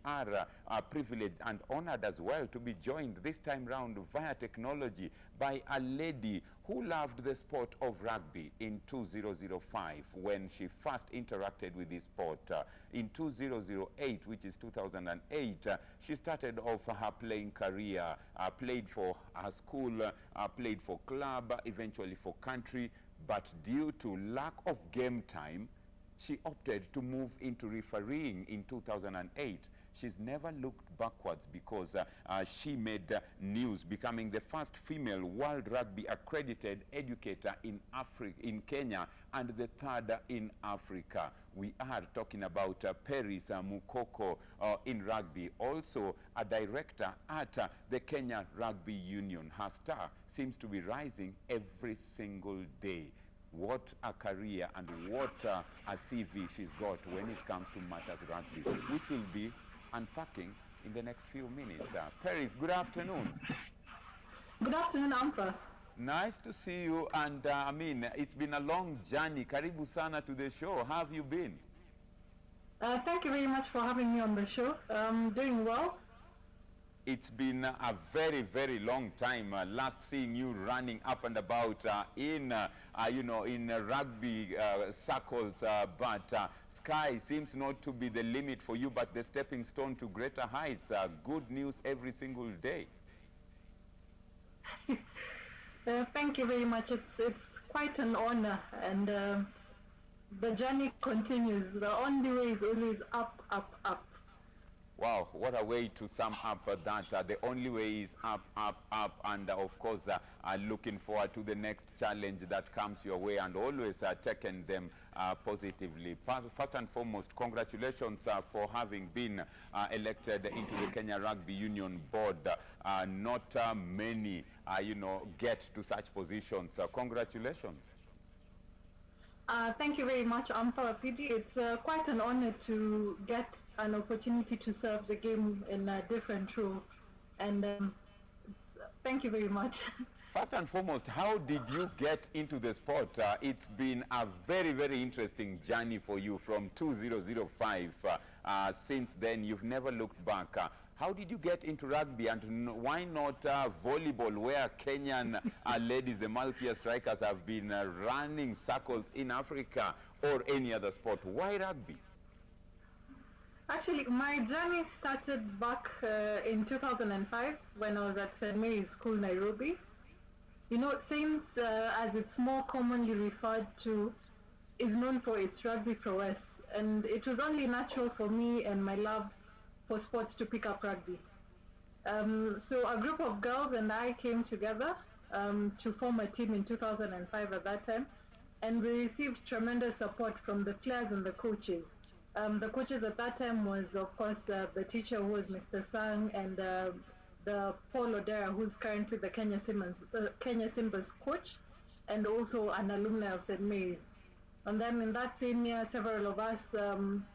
are privileged and honored as well to be joined this time round via technology by a lady who loved the sport of rugby in 2005 when she first interacted with this sport. In 2008, which is 2008, she started off her playing career, played for her school, played for club, eventually for country, but due to lack of game time, she opted to move into refereeing in 2008. She's never looked backwards because she made news, becoming the first female World Rugby accredited educator in in Kenya, and the third in Africa. We are talking about Peris Mukoko in rugby, also a director at the Kenya Rugby Union. Her star seems to be rising every single day. What a career and what a CV she's got when it comes to matters rugby, which will be unpacking in the next few minutes. Peris, good afternoon. Good afternoon, Amfa. Nice to see you, and I mean, it's been a long journey. Karibu sana to the show. How have you been? Thank you very much for having me on the show. Doing well. It's been a very, very long time. Last seeing you running up and about in rugby circles, but sky seems not to be the limit for you, but the stepping stone to greater heights. Good news every single day. Thank you very much. It's quite an honor, and the journey continues. The only way is always up, up, up. Wow, what a way to sum up that. The only way is up, up, up, and of course looking forward to the next challenge that comes your way, and always taking them positively. First and foremost, congratulations for having been elected into the Kenya Rugby Union board. Not many, get to such positions. Congratulations. Thank you very much, Ampa PD. It's quite an honor to get an opportunity to serve the game in a different role, and thank you very much. First and foremost, how did you get into the sport? It's been a very, very interesting journey for you from 2005. Since then, you've never looked back. How did you get into rugby, and why not volleyball, where Kenyan ladies, the Malkia strikers, have been running circles in Africa, or any other sport? Why rugby? Actually, my journey started back in 2005 when I was at St. Mary's School, Nairobi. You know, Saints, as it's more commonly referred to, is known for its rugby prowess, and it was only natural for me and my love for sports to pick up rugby. So a group of girls and I came together to form a team in 2005 at that time, and we received tremendous support from the players and the coaches. The coaches at that time was, of course, the teacher, who was Mr. Sang, and the Paul Odera, who's currently the Kenya Simba's coach, and also an alumni of St. Mary's. And then in that same year, several of us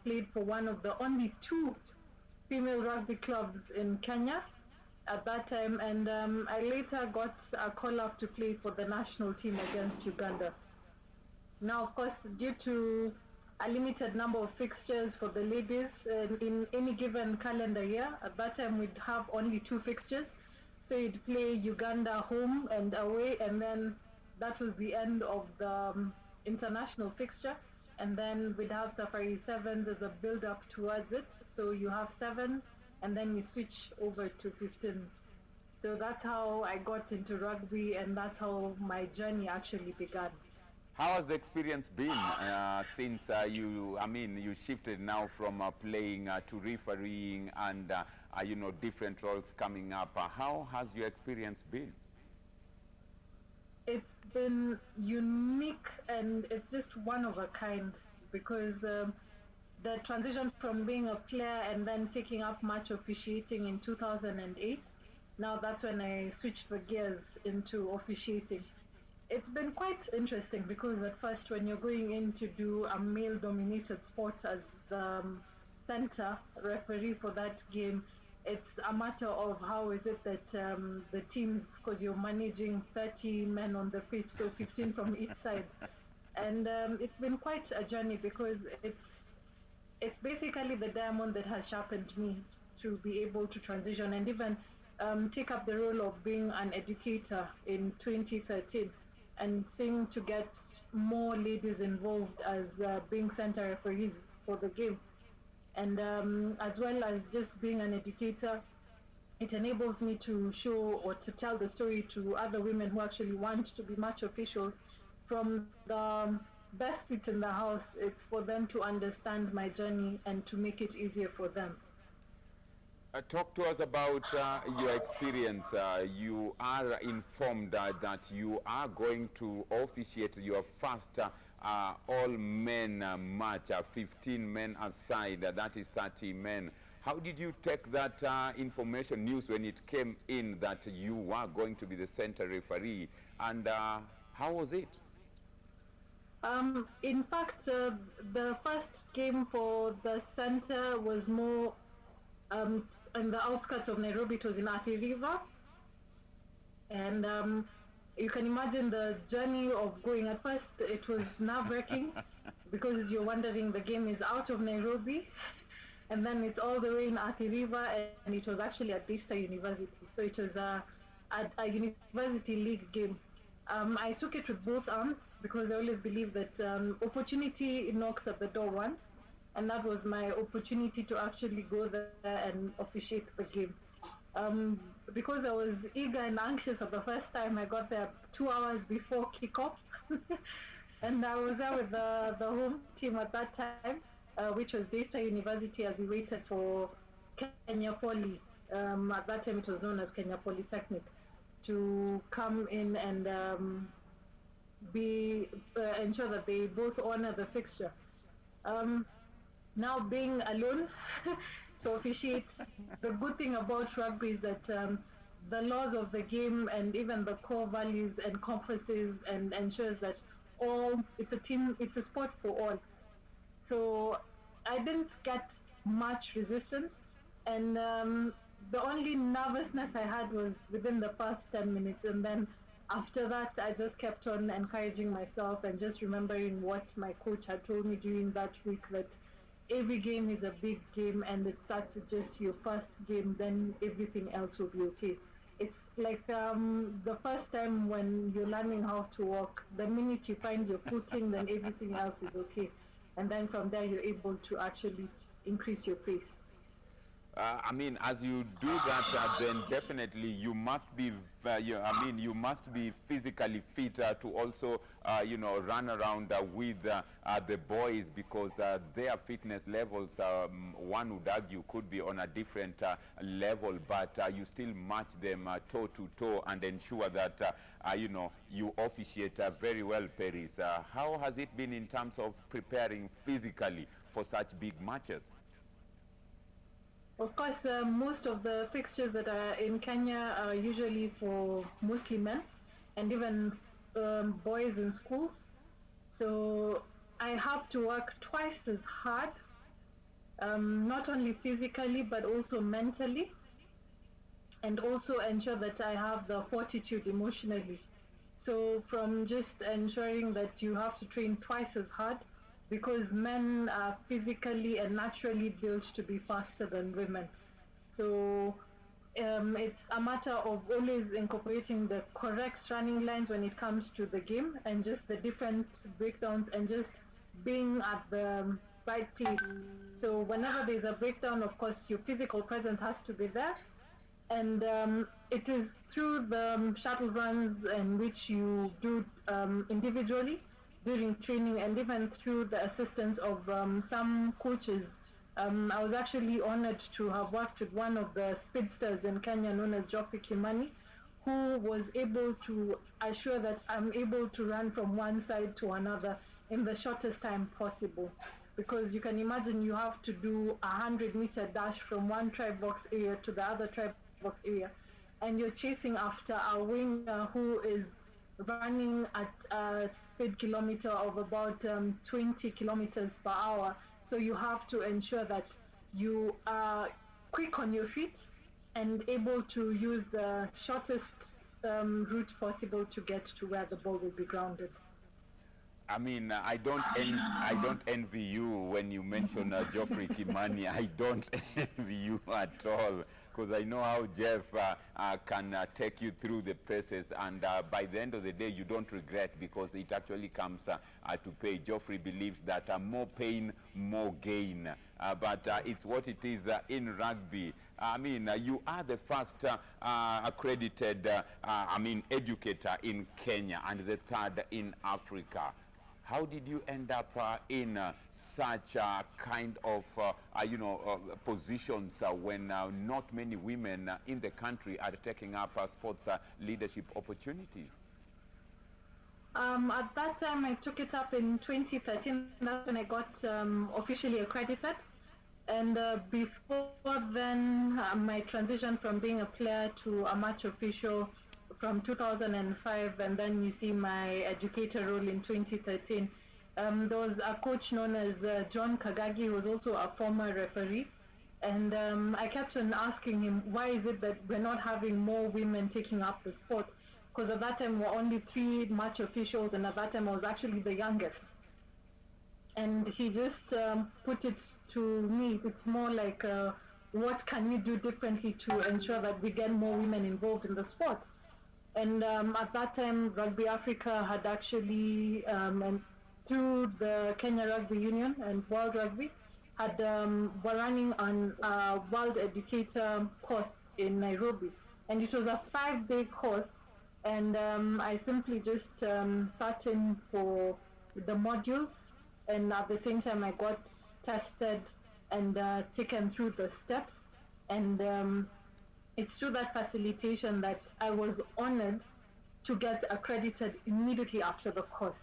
played for one of the only two female rugby clubs in Kenya at that time, and I later got a call up to play for the national team against Uganda. Now, of course, due to a limited number of fixtures for the ladies in any given calendar year, at that time we'd have only 2 fixtures. So you'd play Uganda home and away, and then that was the end of the international fixture. And then we'd have Safari Sevens as a build-up towards it. So you have sevens, and then you switch over to 15s. So that's how I got into rugby, and that's how my journey actually began. How has the experience been since you shifted now from playing to refereeing and different roles coming up? How has your experience been? It's been unique, and it's just one of a kind, because the transition from being a player and then taking up match officiating in 2008, now that's when I switched the gears into officiating. It's been quite interesting, because at first, when you're going in to do a male-dominated sport as the center referee for that game, it's a matter of how is it that the teams, because you're managing 30 men on the pitch, so 15 from each side. And it's been quite a journey, because it's basically the diamond that has sharpened me. to be able to transition and even take up the role of being an educator in 2013 and seeing to get more ladies involved as being center referees for the game. And as well as just being an educator, it enables me to show or to tell the story to other women who actually want to be match officials from the best seat in the house. It's for them to understand my journey and to make it easier for them. Talk to us about your experience. You are informed that you are going to officiate your first all-men match, 15 men aside, that is 30 men. How did you take that information news when it came in that you were going to be the center referee, and how was it? In fact, the first game for the center was more in the outskirts of Nairobi. It was in Athi River, and you can imagine the journey of going. At first, it was nerve-wracking because you're wondering the game is out of Nairobi, and then it's all the way in Athi River, and it was actually at Daystar University. So it was a university league game. I took it with both arms because I always believe that opportunity knocks at the door once, and that was my opportunity to actually go there and officiate the game. Because I was eager and anxious at the first time, I got there 2 hours before kickoff, and I was there with the home team at that time, which was Daystar University, as we waited for Kenya Poly. At that time, it was known as Kenya Polytechnic, to come in and ensure that they both honor the fixture. Now being alone to officiate, the good thing about rugby is that the laws of the game and even the core values encompasses and ensures that it's a sport for all. So I didn't get much resistance, and the only nervousness I had was within the first 10 minutes, and then after that I just kept on encouraging myself and just remembering what my coach had told me during that week, that every game is a big game and it starts with just your first game, then everything else will be okay. It's like the first time when you're learning how to walk, the minute you find your footing, then everything else is okay, and then from there you're able to actually increase your pace. I mean, as you do that, then definitely you must be, you must be physically fit to also, run around with the boys, because their fitness levels, one would argue, could be on a different level, but you still match them toe to toe and ensure that, you officiate very well, Peris. How has it been in terms of preparing physically for such big matches? Of course, most of the fixtures that are in Kenya are usually for mostly men and even boys in schools. So I have to work twice as hard, not only physically but also mentally, and also ensure that I have the fortitude emotionally. So from just ensuring that you have to train twice as hard, because men are physically and naturally built to be faster than women. So it's a matter of always incorporating the correct running lines when it comes to the game, and just the different breakdowns, and just being at the right place. So whenever there's a breakdown, of course, your physical presence has to be there. And it is through the shuttle runs in which you do individually during training, and even through the assistance of some coaches. I was actually honored to have worked with one of the speedsters in Kenya known as Geoffrey Kimani, who was able to assure that I'm able to run from one side to another in the shortest time possible. Because you can imagine you have to do a 100-meter dash from one tribe box area to the other tribe box area, and you're chasing after a winger who is running at a speed kilometer of about 20 kilometers per hour. So you have to ensure that you are quick on your feet and able to use the shortest route possible to get to where the ball will be grounded. I mean, I don't envy you when you mention Geoffrey Kimani. I don't envy you at all, because I know how Jeff can take you through the process, and by the end of the day, you don't regret, because it actually comes to pay. Geoffrey believes that more pain, more gain. But it's what it is in rugby. I mean, you are the first accredited, educator in Kenya, and the third in Africa. How did you end up in such kind of, positions when not many women in the country are taking up sports leadership opportunities? At that time, I took it up in 2013. That's when I got officially accredited. And before then, my transition from being a player to a match official from 2005, and then you see my educator role in 2013. There was a coach known as John Kagagi, who was also a former referee. And I kept on asking him, why is it that we're not having more women taking up the sport? Because at that time, we were only 3 match officials, and at that time, I was actually the youngest. And he just put it to me, it's more like, what can you do differently to ensure that we get more women involved in the sport? And at that time, Rugby Africa had actually, and through the Kenya Rugby Union and World Rugby, were running on a World Educator course in Nairobi. And it was a 5-day course, and I simply just sat in for the modules, and at the same time I got tested and taken through the steps, and it's through that facilitation that I was honored to get accredited immediately after the course.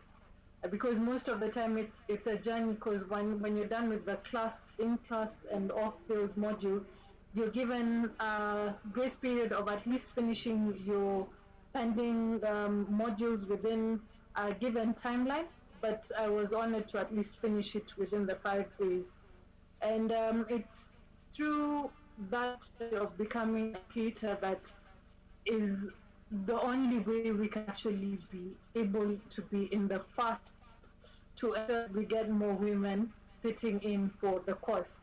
Because most of the time it's a journey, because when you're done with the in-class and off-field modules, you're given a grace period of at least finishing your pending modules within a given timeline, but I was honored to at least finish it within the 5 days. And it's through that of becoming a creator that is the only way we can actually be able to be in the first to ensure we get more women sitting in for the course.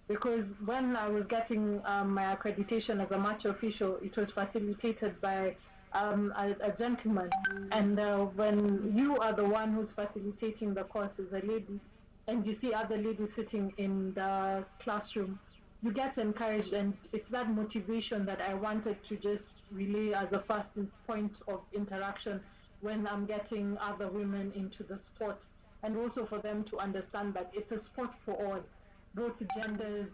Because when I was getting my accreditation as a match official, it was facilitated by a gentleman. And when you are the one who's facilitating the course as a lady, and you see other ladies sitting in the classroom, you get encouraged, and it's that motivation that I wanted to just relay as a first point of interaction when I'm getting other women into the sport, and also for them to understand that it's a sport for all, both genders,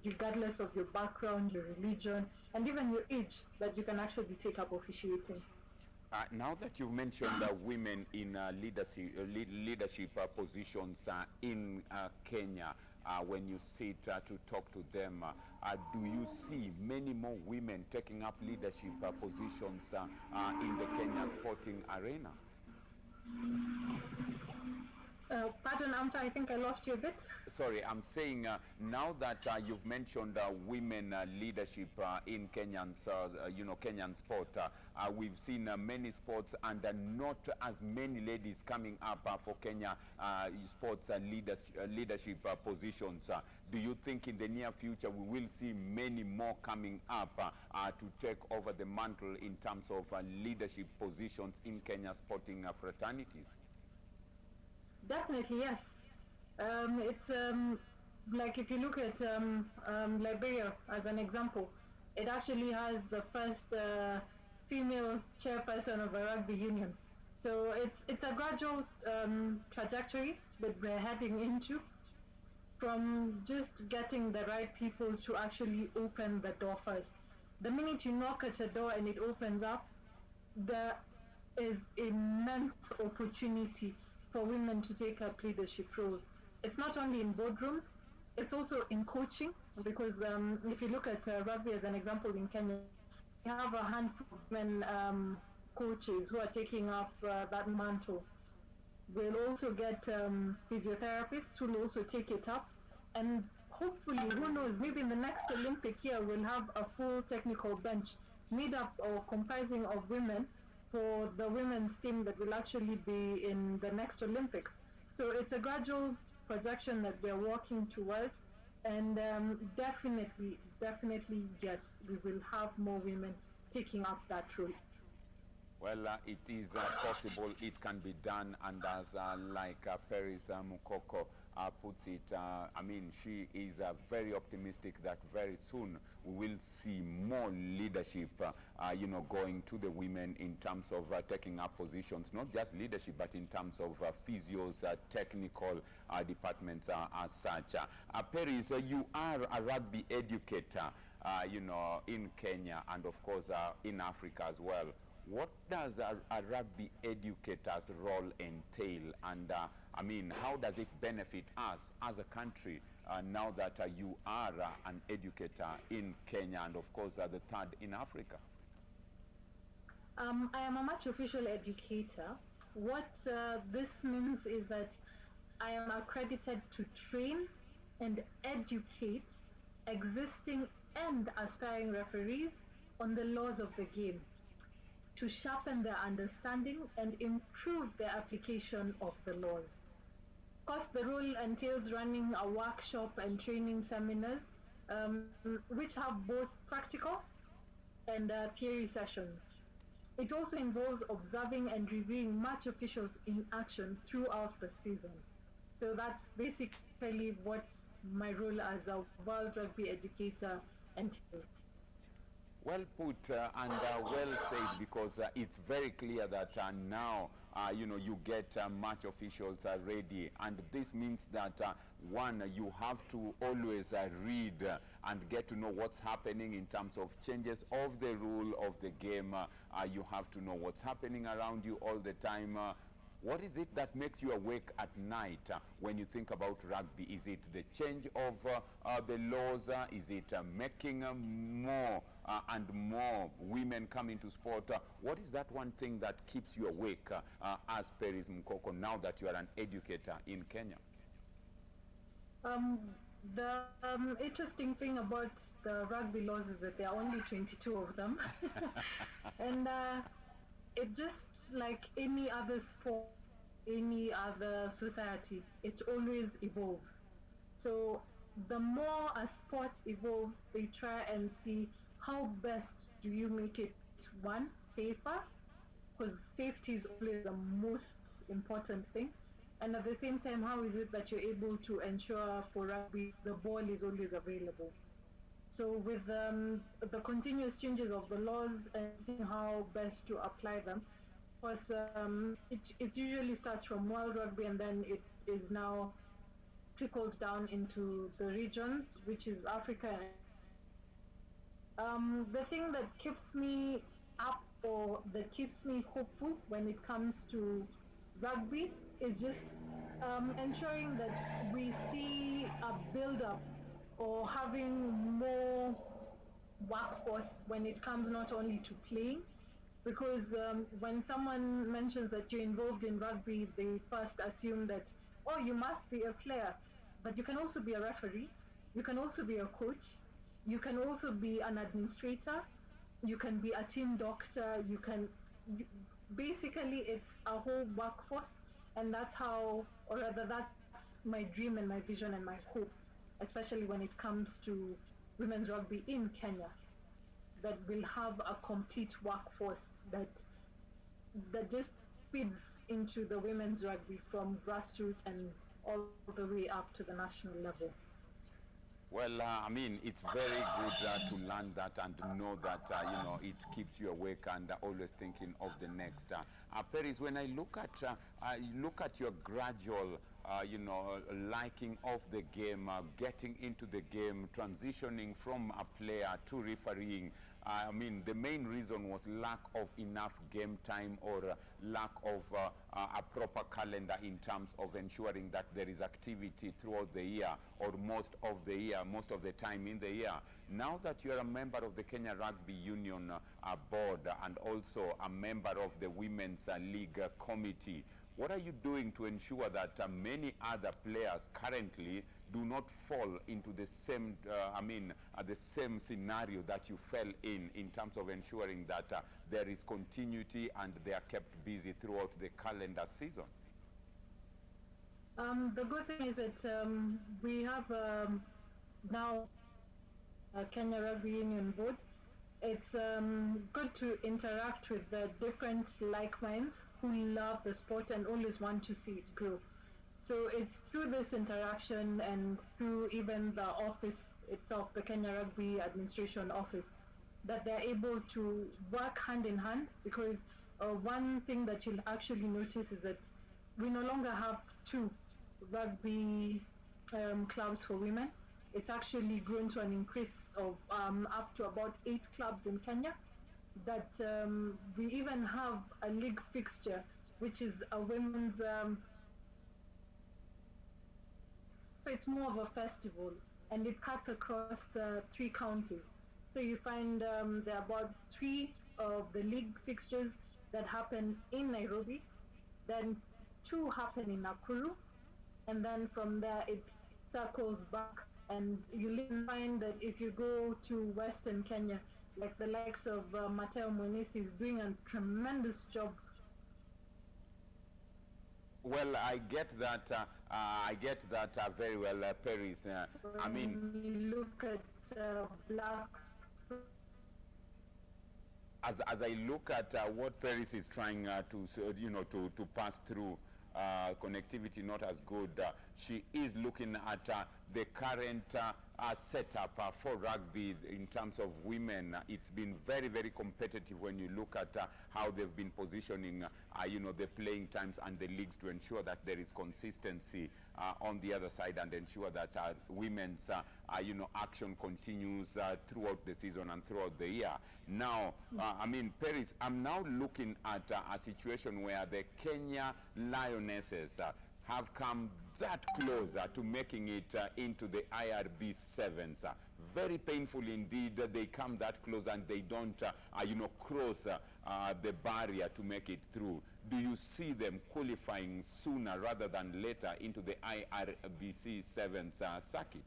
regardless of your background, your religion, and even your age, that you can actually take up officiating. Now that you've mentioned women in leadership positions in Kenya, when you sit to talk to them, do you see many more women taking up leadership positions in the Kenya sporting arena? Pardon, Amta, I think I lost you a bit. Sorry, I'm saying now that you've mentioned women leadership in Kenyan sport, we've seen many sports and not as many ladies coming up for Kenya sports leadership positions. Do you think in the near future we will see many more coming up to take over the mantle in terms of leadership positions in Kenya sporting fraternities? Definitely, yes. It's like if you look at Liberia as an example, it actually has the first female chairperson of a rugby union. So it's a gradual trajectory that we're heading into, from just getting the right people to actually open the door first. The minute you knock at a door and it opens up, there is immense opportunity for women to take up leadership roles. It's not only in boardrooms, it's also in coaching, because if you look at rugby as an example in Kenya, we have a handful of women coaches who are taking up that mantle. We'll also get physiotherapists who will also take it up, and hopefully, who knows, maybe in the next Olympic year we'll have a full technical bench made up or comprising of women for the women's team that will actually be in the next Olympics. So it's a gradual projection that we're working towards, and definitely, yes, we will have more women taking up that role. Well, it is possible, it can be done, and as like Peris Mukoko puts it, I mean, she is very optimistic that very soon we will see more leadership, you know, going to the women in terms of taking up positions, not just leadership, but in terms of physios, technical departments as such. Peris, you are a rugby educator, you know, in Kenya and of course in Africa as well. What does a rugby educator's role entail, and I mean, how does it benefit us as a country now that you are an educator in Kenya and of course the third in Africa? I am a match official educator. What this means is that I am accredited to train and educate existing and aspiring referees on the laws of the game, to sharpen their understanding and improve their application of the laws. Of course, the role entails running a workshop and training seminars, which have both practical and theory sessions. It also involves observing and reviewing match officials in action throughout the season. So that's basically what my role as a World Rugby educator entails. Well put and well said, because it's very clear that now you know, you get match officials ready, and this means that one, you have to always read and get to know what's happening in terms of changes of the rule of the game. You have to know what's happening around you all the time. What is it that makes you awake at night when you think about rugby? Is it the change of the laws? Is it making more and more women come into sport? What is that one thing that keeps you awake as Peris Mukoko, now that you are an educator in Kenya? The interesting thing about the rugby laws is that there are only 22 of them. And it just, like any other sport, any other society, it always evolves. So the more a sport evolves, they try and see how best do you make it, one, safer, because safety is always the most important thing. And at the same time, how is it that you're able to ensure for rugby the ball is always available? So with the continuous changes of the laws and seeing how best to apply them, because it usually starts from World Rugby, and then it is now trickled down into the regions, which is Africa. The thing that keeps me up, or that keeps me hopeful when it comes to rugby, is just ensuring that we see a build-up or having more workforce when it comes not only to playing, because when someone mentions that you're involved in rugby, they first assume that, oh, you must be a player, but you can also be a referee, you can also be a coach, you can also be an administrator, you can be a team doctor, basically it's a whole workforce. And that's how, or rather that's my dream and my vision and my hope, especially when it comes to women's rugby in Kenya, that we'll have a complete workforce that just feeds into the women's rugby from grassroots and all the way up to the national level. Well, I mean, it's very good to learn that and know that, you know, it keeps you awake and always thinking of the next. Peris, when I look at your gradual, you know, liking of the game, getting into the game, transitioning from a player to refereeing, I mean, the main reason was lack of enough game time, or lack of a proper calendar in terms of ensuring that there is activity throughout the year, or most of the time in the year. Now that you are a member of the Kenya Rugby Union board and also a member of the Women's League Committee, what are you doing to ensure that many other players currently do not fall into the same, the same scenario that you fell in terms of ensuring that there is continuity and they are kept busy throughout the calendar season? The good thing is that we have now Kenya Rugby Union Board. It's good to interact with the different like minds who love the sport and always want to see it grow. So it's through this interaction and through even the office itself, the Kenya Rugby Administration Office, that they're able to work hand in hand, because one thing that you'll actually notice is that we no longer have two rugby clubs for women. It's actually grown to an increase of up to about 8 clubs in Kenya. That we even have a league fixture, which is a women's. So it's more of a festival, and it cuts across 3 counties. So you find there are about 3 of the league fixtures that happen in Nairobi, then 2 happen in Nakuru, and then from there it circles back. And you'll even find that if you go to Western Kenya, like the likes of Mateo Mwenisi is doing a tremendous job. Well, I get that. Very well, Peris. I mean, you look at black. As I look at what Peris is trying to pass through, connectivity not as good. She is looking at the current setup for rugby in terms of women. It's been very, very competitive when you look at how they've been positioning, the playing times and the leagues to ensure that there is consistency on the other side and ensure that women's, action continues throughout the season and throughout the year. Now, Peris, I'm now looking at a situation where the Kenya Lionesses have come that close to making it into the IRB sevens. Very painful indeed. They come that close and they don't, cross the barrier to make it through. Do you see them qualifying sooner rather than later into the IRBC sevens circuit?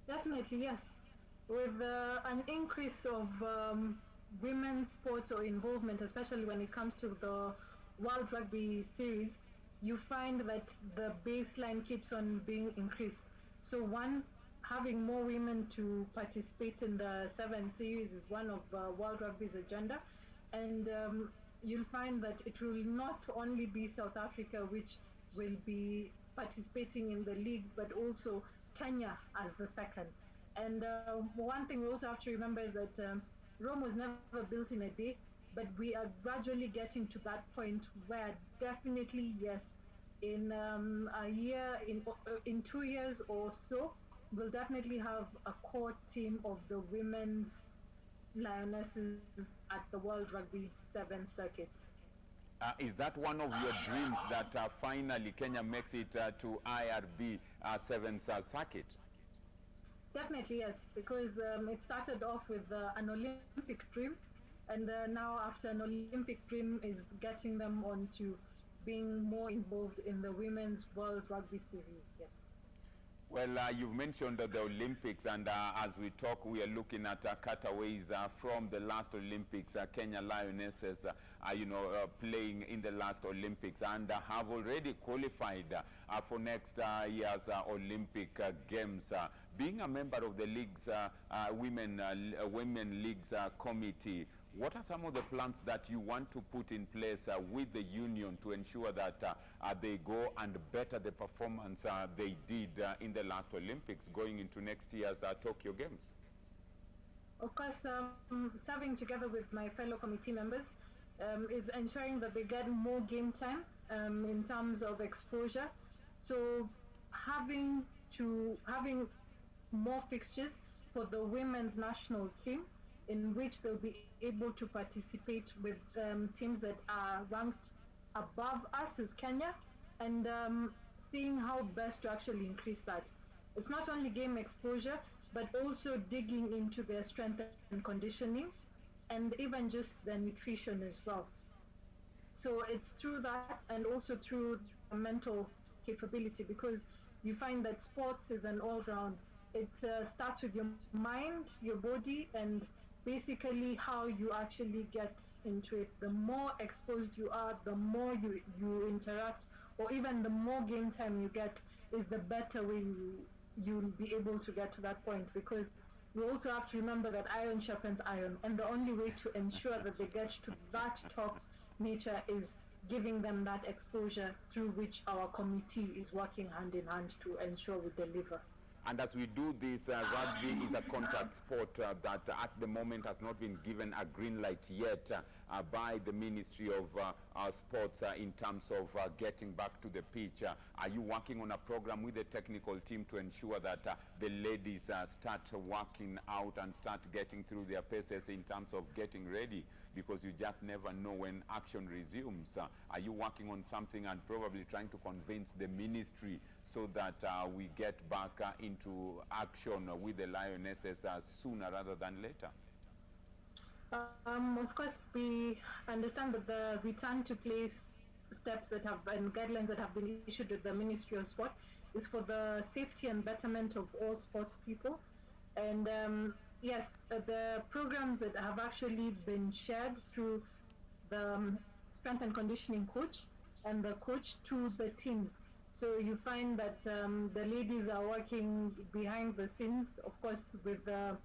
Definitely, yes. With an increase of women's sports or involvement, especially when it comes to the World Rugby Series, you find that the baseline keeps on being increased. So one, having more women to participate in the 7 series is one of World Rugby's agenda. And you'll find that it will not only be South Africa which will be participating in the league, but also Kenya as the second. And one thing we also have to remember is that Rome was never built in a day, but we are gradually getting to that point where definitely, yes, in a year, in 2 years or so, we'll definitely have a core team of the women's Lionesses at the World Rugby 7 circuit. Is that one of your dreams that finally Kenya makes it to IRB 7 circuit? Definitely, yes, because it started off with an Olympic dream, and now after an Olympic dream is getting them on to being more involved in the Women's World Rugby Series, yes. Well, you've mentioned the Olympics, and as we talk, we are looking at cutaways from the last Olympics. Kenya Lionesses, playing in the last Olympics and have already qualified for next year's Olympic Games. Being a member of the league's women leagues committee, what are some of the plans that you want to put in place with the union to ensure that they go and better the performance they did in the last Olympics going into next year's Tokyo Games? Of course, serving together with my fellow committee members is ensuring that they get more game time in terms of exposure. So having more fixtures for the women's national team, in which they'll be able to participate with teams that are ranked above us as Kenya, and seeing how best to actually increase that. It's not only game exposure, but also digging into their strength and conditioning, and even just their nutrition as well. So it's through that, and also through mental capability, because you find that sports is an all-round. It starts with your mind, your body, and basically how you actually get into it. The more exposed you are, the more you interact, or even the more game time you get, is the better way you'll be able to get to that point. Because we also have to remember that iron sharpens iron, and the only way to ensure that they get to that top nature is giving them that exposure, through which our committee is working hand in hand to ensure we deliver. And as we do this, rugby is a contact sport that at the moment has not been given a green light yet by the Ministry of Sports in terms of getting back to the pitch. Are you working on a program with the technical team to ensure that the ladies start working out and start getting through their paces in terms of getting ready? Because you just never know when action resumes. Are you working on something and probably trying to convince the ministry so that we get back into action with the Lionesses sooner rather than later? Of course, we understand that the return to play steps that have and guidelines that have been issued with the Ministry of Sport is for the safety and betterment of all sports people. And yes, the programs that have actually been shared through the strength and conditioning coach and the coach to the teams. So you find that the ladies are working behind the scenes, of course, with the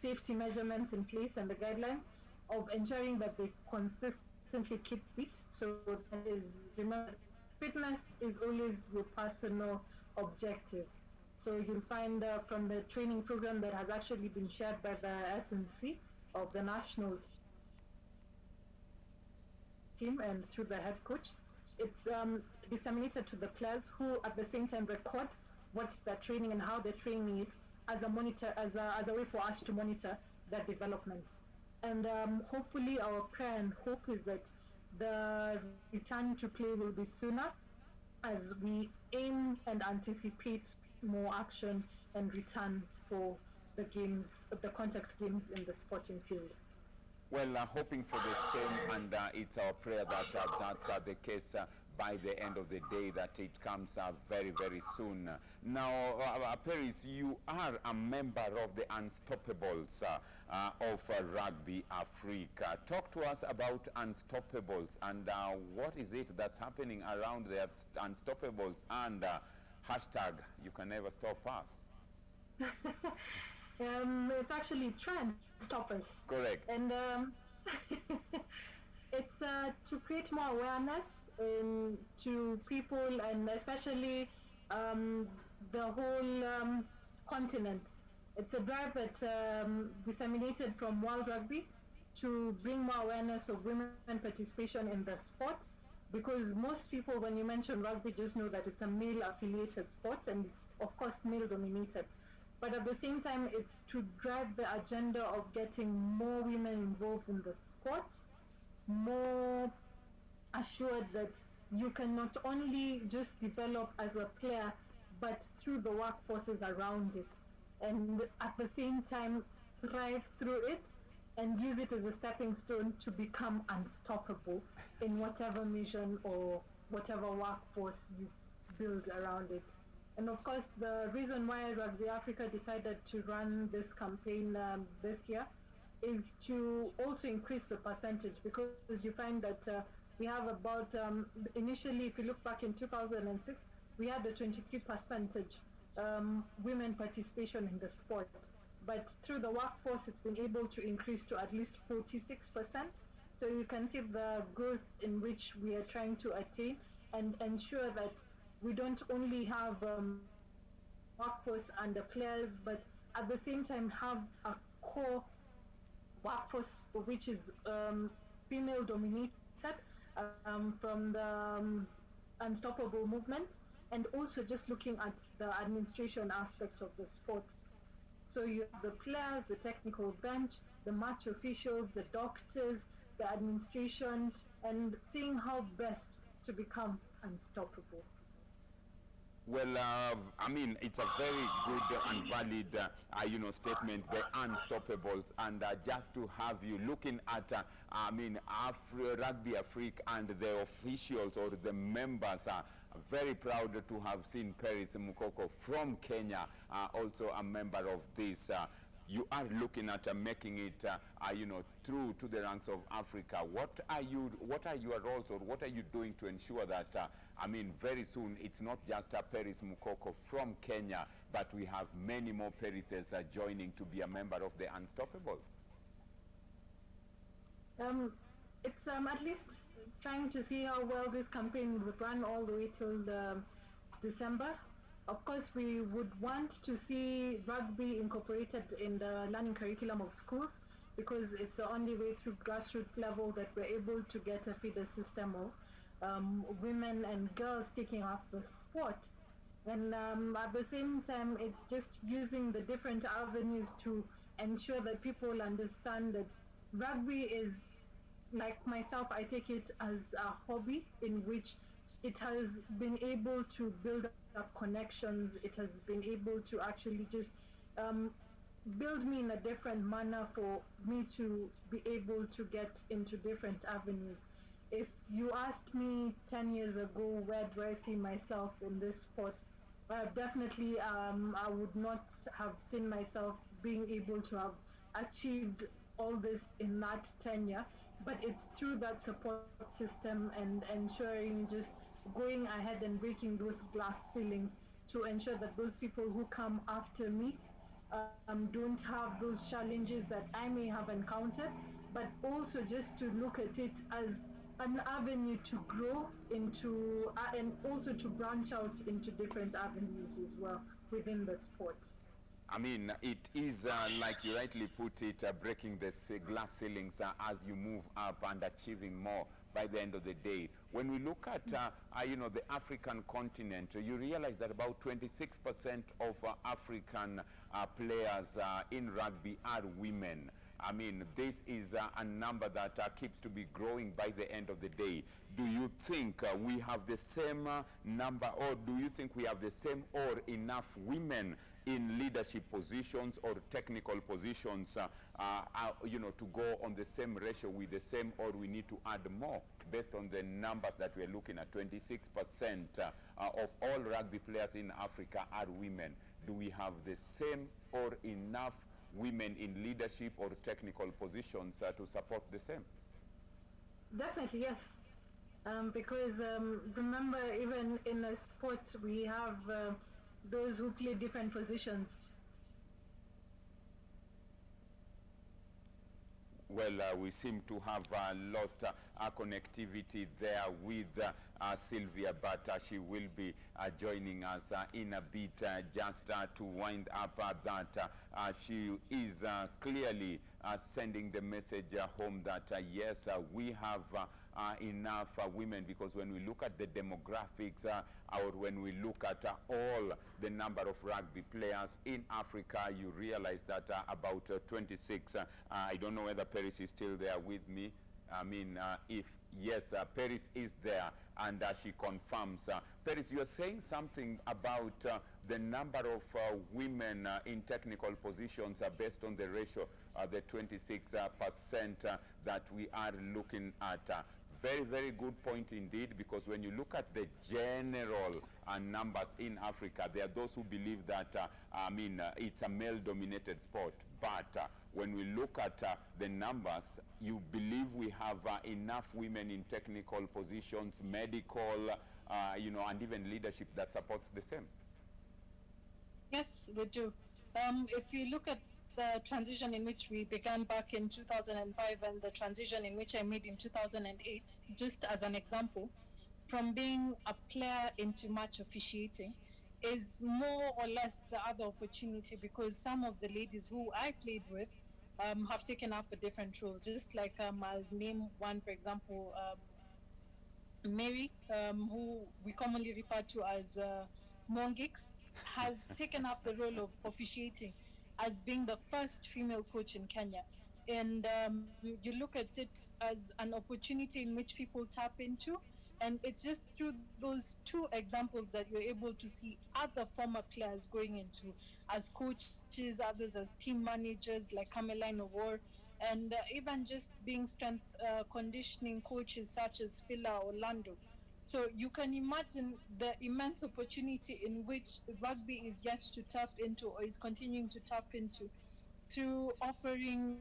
safety measurements in place and the guidelines of ensuring that they consistently keep fit. So that is, remember, fitness is always your personal objective. So you'll find from the training program that has actually been shared by the SNC of the national team and through the head coach, it's disseminated to the players, who at the same time record what's their training and how they're training it, as a monitor, as a way for us to monitor their development. And hopefully our prayer and hope is that the return to play will be sooner, as we aim and anticipate more action and return for the games, the contact games in the sporting field. Well, hoping for the same, and it's our prayer that that's the case by the end of the day, that it comes very, very soon. Now, Peris, you are a member of the Unstoppables of Rugby Africa. Talk to us about Unstoppables and what is it that's happening around the Unstoppables, and hashtag you can never stop us. It's actually try and stop us. Correct. And it's to create more awareness to people, and especially the whole continent. It's a drive that disseminated from World Rugby to bring more awareness of women participation in the sport, because most people, when you mention rugby, just know that it's a male-affiliated sport, and it's, of course, male-dominated. But at the same time, it's to drive the agenda of getting more women involved in the sport, more assured that you can not only just develop as a player, but through the workforces around it, and at the same time thrive through it and use it as a stepping stone to become unstoppable in whatever mission or whatever workforce you build around it. And of course, the reason why Rugby Africa decided to run this campaign this year is to also increase the percentage, because you find that we have about, initially, if you look back in 2006, we had a 23% women participation in the sport. But through the workforce, it's been able to increase to at least 46%. So you can see the growth in which we are trying to attain, and ensure that we don't only have workforce and the players, but at the same time have a core workforce which is female dominated, from the Unstoppable movement, and also just looking at the administration aspect of the sport. So you have the players, the technical bench, the match officials, the doctors, the administration, and seeing how best to become unstoppable. Well, I mean, it's a very good and valid, statement, the Unstoppables, and just to have you looking at, Rugby Africa and the officials or the members, Very proud to have seen Peris Mukoko from Kenya, also a member of this. You are looking at making it, through to the ranks of Africa. What are your roles, or what are you doing to ensure that, very soon it's not just Peris Mukoko from Kenya, but we have many more Perises joining to be a member of the Unstoppables? It's at least trying to see how well this campaign would run all the way till December. Of course, we would want to see rugby incorporated in the learning curriculum of schools, because it's the only way through grassroots level that we're able to get a feeder system of women and girls taking up the sport. And at the same time, it's just using the different avenues to ensure that people understand that rugby is, like myself, I take it as a hobby in which it has been able to build up connections. It has been able to actually just build me in a different manner for me to be able to get into different avenues. If you asked me 10 years ago, where do I see myself in this sport? Definitely, I would not have seen myself being able to have achieved all this in that tenure, but it's through that support system and ensuring just going ahead and breaking those glass ceilings to ensure that those people who come after me don't have those challenges that I may have encountered, but also just to look at it as an avenue to grow into and also to branch out into different avenues as well within the sport. It is, like you rightly put it, breaking the glass ceilings as you move up and achieving more by the end of the day. When we look at, the African continent, you realize that about 26% of African players in rugby are women. This is a number that keeps to be growing by the end of the day. Do you think we have the same number, or do you think we have the same or enough women in leadership positions or technical positions, to go on the same ratio with the same, or we need to add more based on the numbers that we're looking at? 26% of all rugby players in Africa are women. Do we have the same or enough women in leadership or technical positions to support the same? Definitely, yes. Because remember, even in a sport, we have those who play different positions. Well, we seem to have lost our connectivity there with Sylvia, but she will be joining us in a bit, just to wind up that she is clearly sending the message home that yes, we have enough women, because when we look at the demographics or when we look at all the number of rugby players in Africa, you realize that about 26, I don't know whether Peris is still there with me. If yes, Peris is there, and she confirms. Peris, you are saying something about the number of women in technical positions based on the ratio, the 26% that we are looking at. Very, very good point indeed, because when you look at the general numbers in Africa, there are those who believe that, it's a male-dominated sport. But when we look at the numbers, you believe we have enough women in technical positions, medical, and even leadership that supports the same? Yes, we do. If you look at the transition in which we began back in 2005 and the transition in which I made in 2008, just as an example, from being a player into match officiating, is more or less the other opportunity, because some of the ladies who I played with have taken up a different roles. Just like I'll name one, for example, Mary, who we commonly refer to as Mongix, has taken up the role of officiating as being the first female coach in Kenya. And you look at it as an opportunity in which people tap into. And it's just through those two examples that you're able to see other former players going into as coaches, others as team managers like Cameline Awar, and even just being strength conditioning coaches such as Phila Orlando. So you can imagine the immense opportunity in which rugby is yet to tap into, or is continuing to tap into, through offering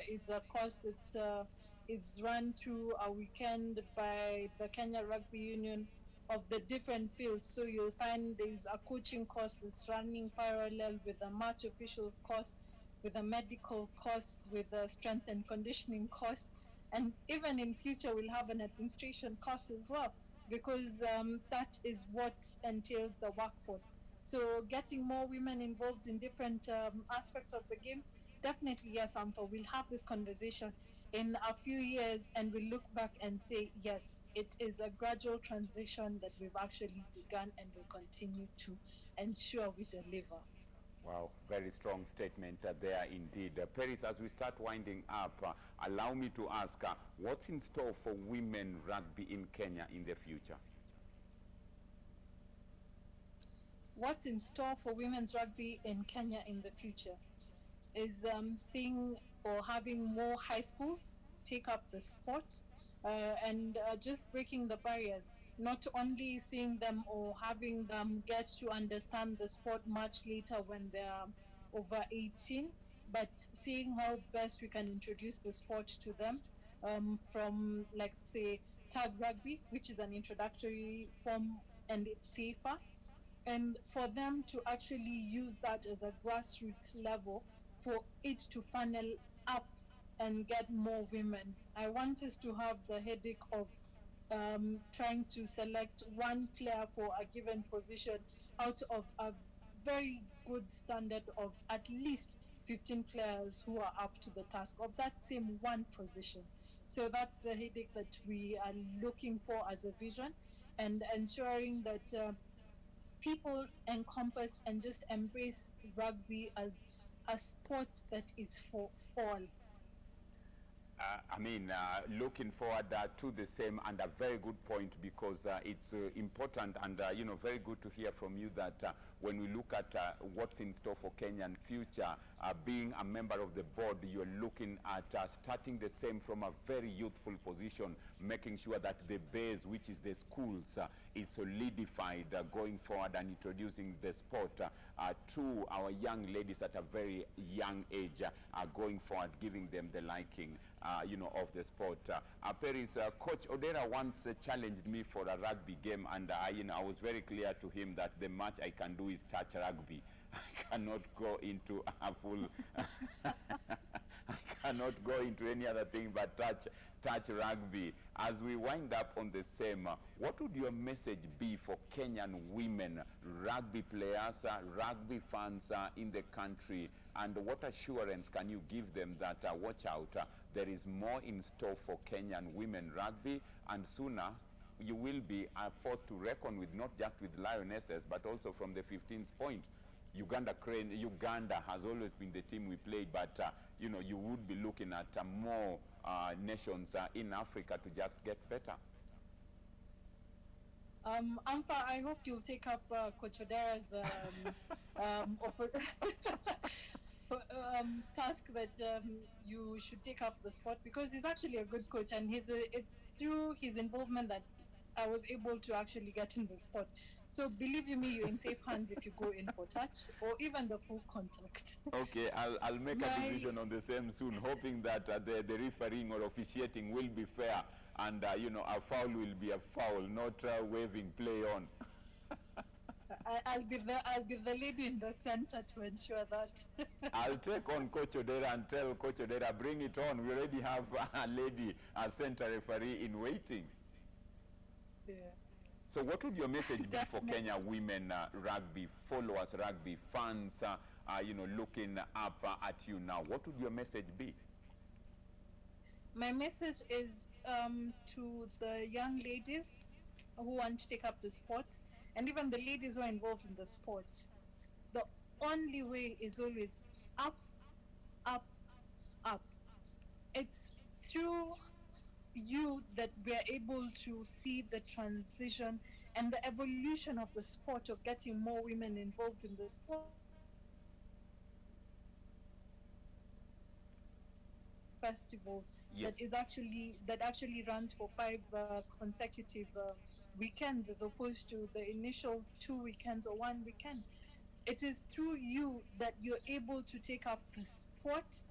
is a course that is run through a weekend by the Kenya Rugby Union of the different fields. So you'll find there's a coaching course that's running parallel with a match officials course, with a medical course, with a strength and conditioning course, and even in future we'll have an administration course as well, because that is what entails the workforce. So getting more women involved in different aspects of the game, definitely yes, Amfa, we'll have this conversation in a few years and we'll look back and say, yes, it is a gradual transition that we've actually begun and will continue to ensure we deliver. Wow, very strong statement there indeed. Peris, as we start winding up, allow me to ask, what's in store for women rugby in Kenya in the future? What's in store for women's rugby in Kenya in the future is seeing or having more high schools take up the sport, and just breaking the barriers, not only seeing them or having them get to understand the sport much later when they're over 18, but seeing how best we can introduce the sport to them, from, like, say, tag rugby, which is an introductory form and it's safer, and for them to actually use that as a grassroots level for it to funnel up and get more women. I want us to have the headache of trying to select one player for a given position out of a very good standard of at least 15 players who are up to the task of that same one position. So that's the headache that we are looking for as a vision, and ensuring that people encompass and just embrace rugby as a sport that is for all. Looking forward to the same, and a very good point, because it's important and very good to hear from you that when we look at what's in store for Kenyan future, being a member of the board, you're looking at starting the same from a very youthful position, making sure that the base, which is the schools, is solidified going forward, and introducing the sport to our young ladies at a very young age, going forward, giving them the liking of the sport. Peris, Coach Odera once challenged me for a rugby game, and I was very clear to him that the much I can do is touch rugby. I cannot go into a full I cannot go into any other thing but touch rugby. As we wind up on the same, what would your message be for Kenyan women rugby players, rugby fans in the country, and what assurance can you give them that watch out, there is more in store for Kenyan women rugby, and sooner you will be forced to reckon with, not just with Lionesses, but also from the 15th point. Uganda has always been the team we played, but you would be looking at more nations in Africa to just get better. Amfa, I hope you'll take up Coach Odera's task that you should take up the sport, because he's actually a good coach, and it's through his involvement that I was able to actually get in the sport. So believe you me, you're in safe hands if you go in for touch or even the full contact. Okay, I'll make a decision on the same soon, hoping that the refereeing or officiating will be fair, and a foul will be a foul, not waving play on. I'll be the lady in the center to ensure that. I'll take on Coach Odera and tell Coach Odera, bring it on. We already have a lady, a center referee in waiting. Yeah. So what would your message be for Kenya women rugby followers, rugby fans, looking up at you now? What would your message be? My message is to the young ladies who want to take up the sport, and even the ladies who are involved in the sport. The only way is always up, up, up. It's through you that we are able to see the transition and the evolution of the sport, of getting more women involved in the sport. festivals Yes. that actually runs for 5 consecutive weekends, as opposed to the initial 2 weekends or 1 weekend. It is through you that you're able to take up the sport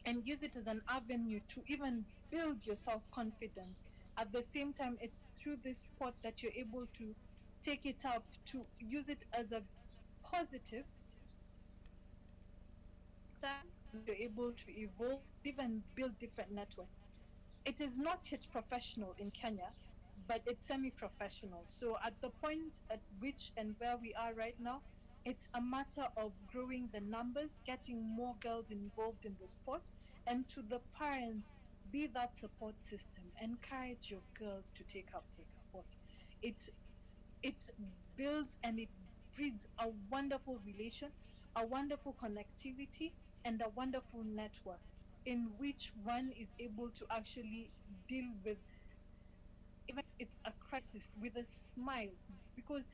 and use it as an avenue to even build your self confidence. At the same time, it's through this sport that you're able to take it up, to use it as a positive time, and you're able to evolve, even build different networks. It is not yet professional in Kenya, but it's semi professional. So, at the point at which and where we are right now, it's a matter of growing the numbers, getting more girls involved in the sport, and to the parents, be that support system. Encourage your girls to take up the sport. It it builds and it breeds a wonderful relation, a wonderful connectivity, and a wonderful network in which one is able to actually deal with, even if it's a crisis, with a smile. Because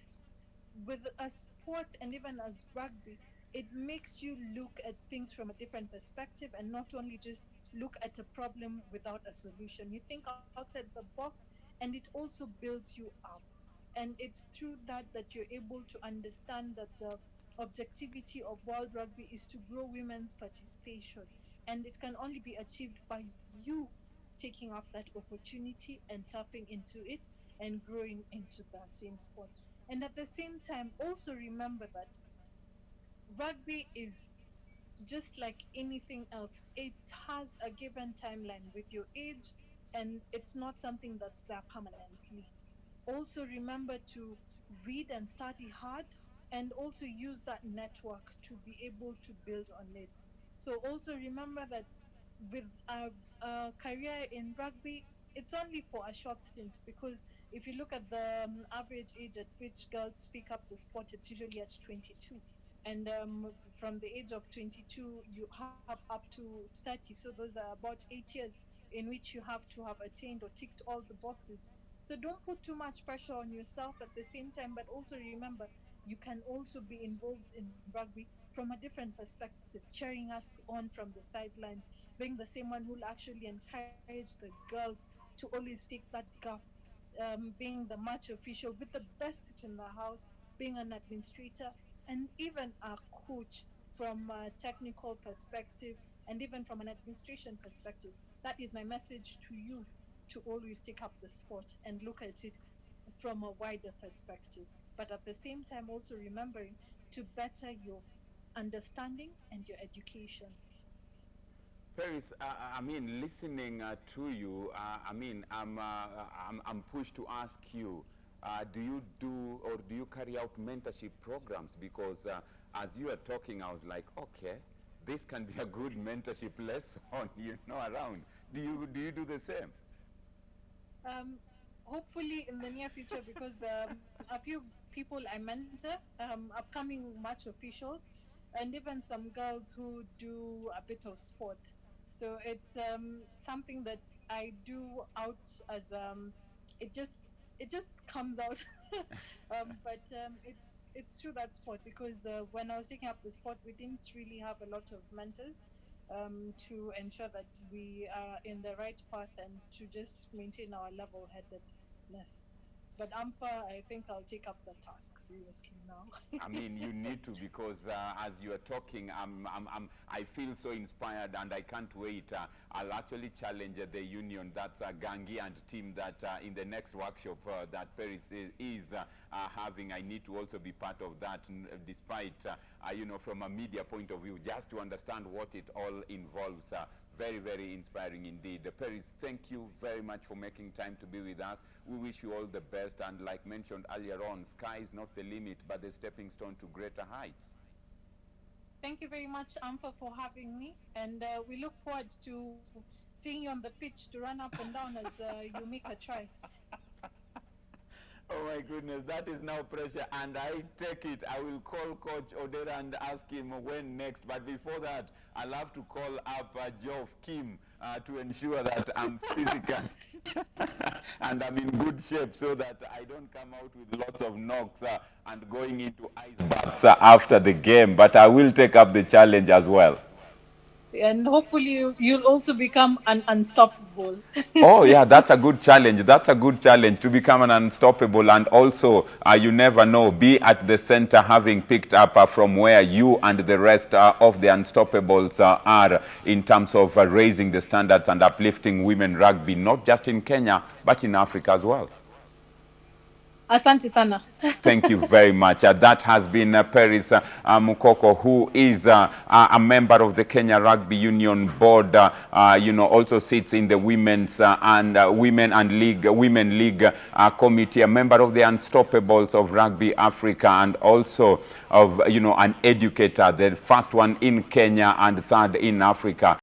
with a sport and even as rugby, it makes you look at things from a different perspective and not only just look at a problem without a solution. You think outside the box, and it also builds you up. And it's through that you're able to understand that the objectivity of world rugby is to grow women's participation, and it can only be achieved by you taking up that opportunity and tapping into it and growing into the same sport. And at the same time, also remember that rugby is just like anything else. It has a given timeline with your age, and it's not something that's there permanently. Also, remember to read and study hard, and also use that network to be able to build on it. So, also remember that with a career in rugby, it's only for a short stint, because if you look at the average age at which girls pick up the sport, it's usually at 22. And from the age of 22, you have up to 30. So those are about 8 years in which you have to have attained or ticked all the boxes. So don't put too much pressure on yourself at the same time, but also remember you can also be involved in rugby from a different perspective, cheering us on from the sidelines, being the same one who'll actually encourage the girls to always take that gap, being the match official with the best seat in the house, being an administrator, and even a coach from a technical perspective, and even from an administration perspective. That is my message to you, to always take up the sport and look at it from a wider perspective. But at the same time, also remembering to better your understanding and your education. Paris, I mean, listening to you, I mean, I'm pushed to ask you, do you do or do you carry out mentorship programs? Because as you are talking, I was like, okay, this can be a good mentorship lesson, around. Do you do the same? Um, Hopefully in the near future, because a few people I mentor, upcoming match officials, and even some girls who do a bit of sport. So it's something that I do out as it just it just comes out. But it's through that sport, because when I was taking up the sport, we didn't really have a lot of mentors to ensure that we are in the right path and to just maintain our level headedness. But AMFA, I think I'll take up the task seriously now. I mean, you need to, because as you are talking, I feel so inspired, and I can't wait. I'll actually challenge the union, that's Gangi and team, that in the next workshop that Paris is having, I need to also be part of that, despite, from a media point of view, just to understand what it all involves. Very, very inspiring indeed. Peris, thank you very much for making time to be with us. We wish you all the best, and like mentioned earlier on, sky is not the limit, but the stepping stone to greater heights. Thank you very much, AMFA, for having me, and we look forward to seeing you on the pitch to run up and down as you make a try. Oh my goodness, that is now pressure, and I take it. I will call Coach Odera and ask him when next. But before that, I'll have to call up Geoff Kim to ensure that I'm physical and I'm in good shape, so that I don't come out with lots of knocks and going into ice baths after the game. But I will take up the challenge as well. And hopefully you'll also become an unstoppable. Oh yeah, that's a good challenge. That's a good challenge to become an unstoppable, and also you never know, be at the center, having picked up from where you and the rest of the unstoppables are in terms of raising the standards and uplifting women rugby, not just in Kenya, but in Africa as well. Asante sana. Thank you very much. That has been Peris Mukoko, who is a member of the Kenya Rugby Union Board. You know, also sits in the Women's Women League Committee, a member of the Unstoppables of Rugby Africa, and also of, you know, an educator, the first one in Kenya and third in Africa.